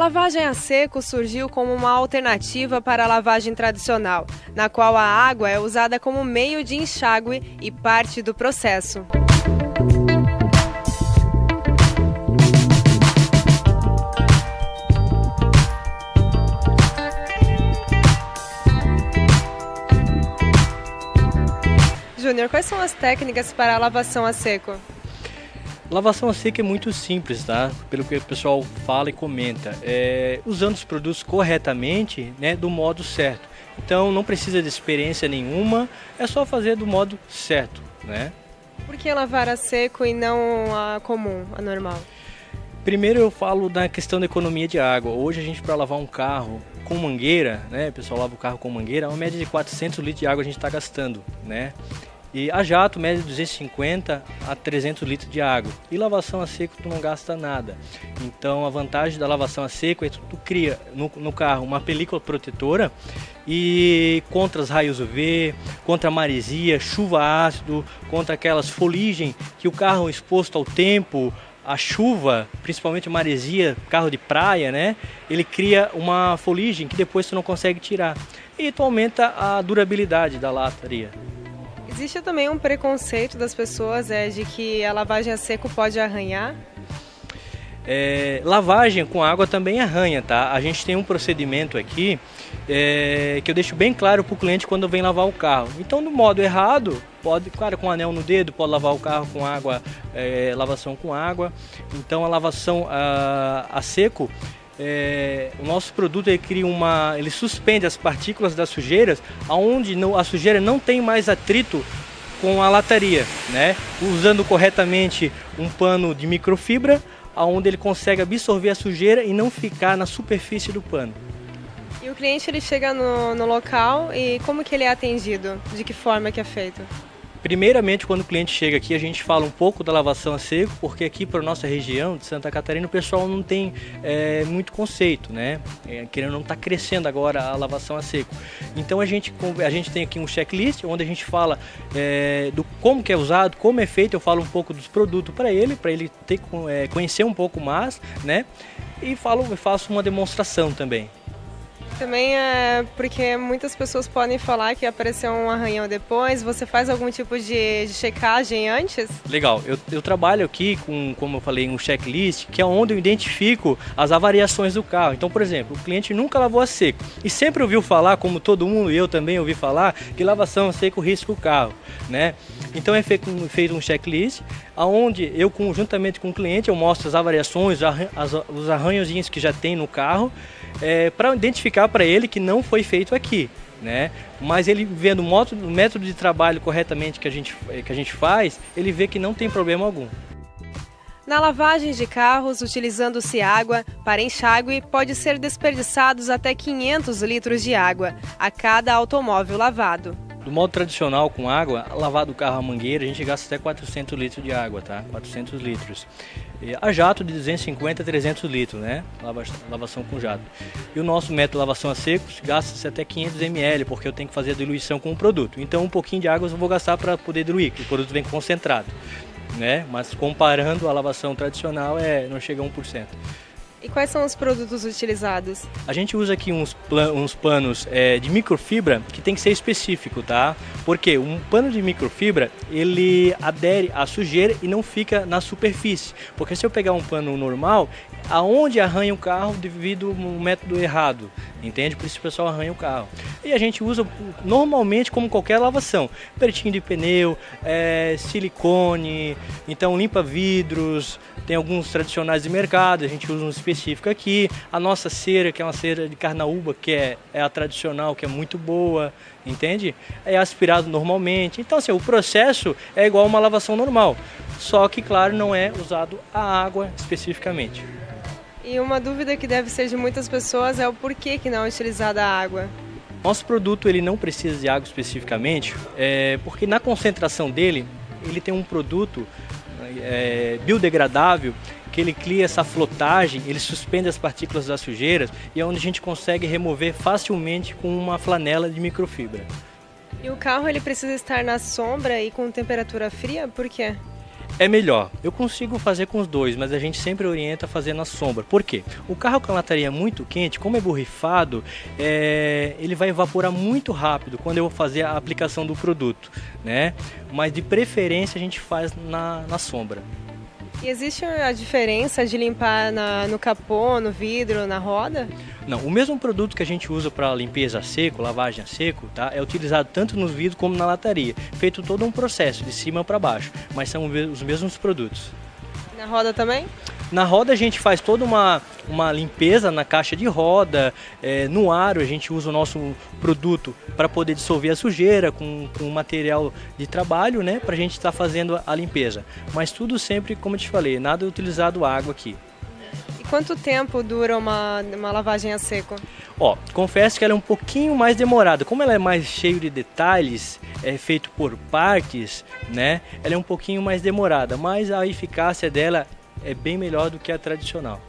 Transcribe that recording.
lavagem a seco surgiu como uma alternativa para a lavagem tradicional, na qual a água é usada como meio de enxágue e parte do processo. Júnior, quais são as técnicas para a lavação a seco? Lavação a seco é muito simples, tá? Pelo que o pessoal fala e comenta. Usando os produtos corretamente, né, do modo certo. Então não precisa de experiência nenhuma, é só fazer do modo certo, né? Por que lavar a seco e não a comum, a normal? Primeiro eu falo da questão da economia de água. Hoje a gente, para lavar um carro com mangueira, né, o pessoal lava o carro com mangueira, uma média de 400 litros de água a gente está gastando, né? E a jato, média de 250 a 300 litros de água. E lavação a seco tu não gasta nada. Então a vantagem da lavação a seco é que tu cria no carro uma película protetora e contra os raios UV, contra a maresia, chuva ácido, contra aquelas foligens que o carro exposto ao tempo, a chuva, principalmente a maresia, carro de praia, né? Ele cria uma foligem que depois tu não consegue tirar. E tu aumenta a durabilidade da lataria. Existe também um preconceito das pessoas de que a lavagem a seco pode arranhar? Lavagem com água também arranha, tá? A gente tem um procedimento aqui que eu deixo bem claro para o cliente quando vem lavar o carro. Então, do modo errado, pode, claro, com anel no dedo, pode lavar o carro com água, lavação com água. Então, a lavação a seco, o nosso produto ele suspende as partículas das sujeiras, aonde a sujeira não tem mais atrito com a lataria, né? Usando corretamente um pano de microfibra, aonde ele consegue absorver a sujeira e não ficar na superfície do pano. E o cliente ele chega no local e como que ele é atendido? De que forma que é feito? Primeiramente, quando o cliente chega aqui, a gente fala um pouco da lavação a seco, porque aqui para a nossa região de Santa Catarina o pessoal não tem muito conceito, né? Querendo não está crescendo agora a lavação a seco. Então a gente tem aqui um checklist onde a gente fala do como que é usado, como é feito, eu falo um pouco dos produtos para ele conhecer um pouco mais, né? E faço uma demonstração também. Também porque muitas pessoas podem falar que apareceu um arranhão depois. Você faz algum tipo de checagem antes? Legal, eu trabalho aqui com, como eu falei, um checklist, que é onde eu identifico as avariações do carro. Então, por exemplo, o cliente nunca lavou a seco e sempre ouviu falar, como todo mundo, eu também ouvi falar, que lavação a seco risca o carro, né? Então é feito um checklist, onde eu, juntamente com o cliente, eu mostro as avariações, os arranhõezinhos que já tem no carro, para identificar para ele que não foi feito aqui, né? Mas ele vendo o método de trabalho corretamente que a gente faz, ele vê que não tem problema algum. Na lavagem de carros, utilizando-se água para enxágue, pode ser desperdiçados até 500 litros de água a cada automóvel lavado. Do modo tradicional com água, lavado o carro a mangueira, a gente gasta até 400 litros de água, tá? 400 litros. A jato de 250 a 300 litros, né? Lavação com jato. E o nosso método de lavação a seco gasta-se até 500 ml, porque eu tenho que fazer a diluição com o produto. Então um pouquinho de água eu vou gastar para poder diluir, porque o produto vem concentrado, né? Mas comparando a lavação tradicional, não chega a 1%. E quais são os produtos utilizados? A gente usa aqui uns panos de microfibra que tem que ser específico, tá? Porque um pano de microfibra, ele adere à sujeira e não fica na superfície. Porque se eu pegar um pano normal, aonde arranha o carro devido ao método errado, entende? Por isso o pessoal arranha o carro. E a gente usa normalmente como qualquer lavação, pretinho de pneu, silicone, então limpa vidros, tem alguns tradicionais de mercado, a gente usa um específico aqui, a nossa cera, que é uma cera de carnaúba, que é a tradicional, que é muito boa, entende? É aspirado normalmente, então assim, o processo é igual a uma lavação normal, só que claro, não é usado a água especificamente. E uma dúvida que deve ser de muitas pessoas é o porquê que não é utilizada a água. Nosso produto ele não precisa de água especificamente, porque na concentração dele, ele tem um produto biodegradável, que ele cria essa flotagem, ele suspende as partículas das sujeiras e é onde a gente consegue remover facilmente com uma flanela de microfibra. E o carro ele precisa estar na sombra e com temperatura fria, por quê? é melhor. Eu consigo fazer com os dois, mas a gente sempre orienta a fazer na sombra. Por quê? O carro com a lataria muito quente, como é borrifado, ele vai evaporar muito rápido quando eu vou fazer a aplicação do produto, né? Mas de preferência a gente faz na sombra. E existe a diferença de limpar no capô, no vidro, na roda? Não, o mesmo produto que a gente usa para limpeza a seco, lavagem a seco, tá? É utilizado tanto no vidro como na lataria. Feito todo um processo, de cima para baixo, mas são os mesmos produtos. Na roda também? Na roda a gente faz toda uma limpeza na caixa de roda, no aro a gente usa o nosso produto para poder dissolver a sujeira com material de trabalho, né? Para a gente estar fazendo a limpeza. Mas tudo sempre, como eu te falei, nada é utilizado água aqui. E quanto tempo dura uma lavagem a seco? Ó, confesso que ela é um pouquinho mais demorada. Como ela é mais cheia de detalhes, é feito por partes, né? Ela é um pouquinho mais demorada, mas a eficácia dela é bem melhor do que a tradicional.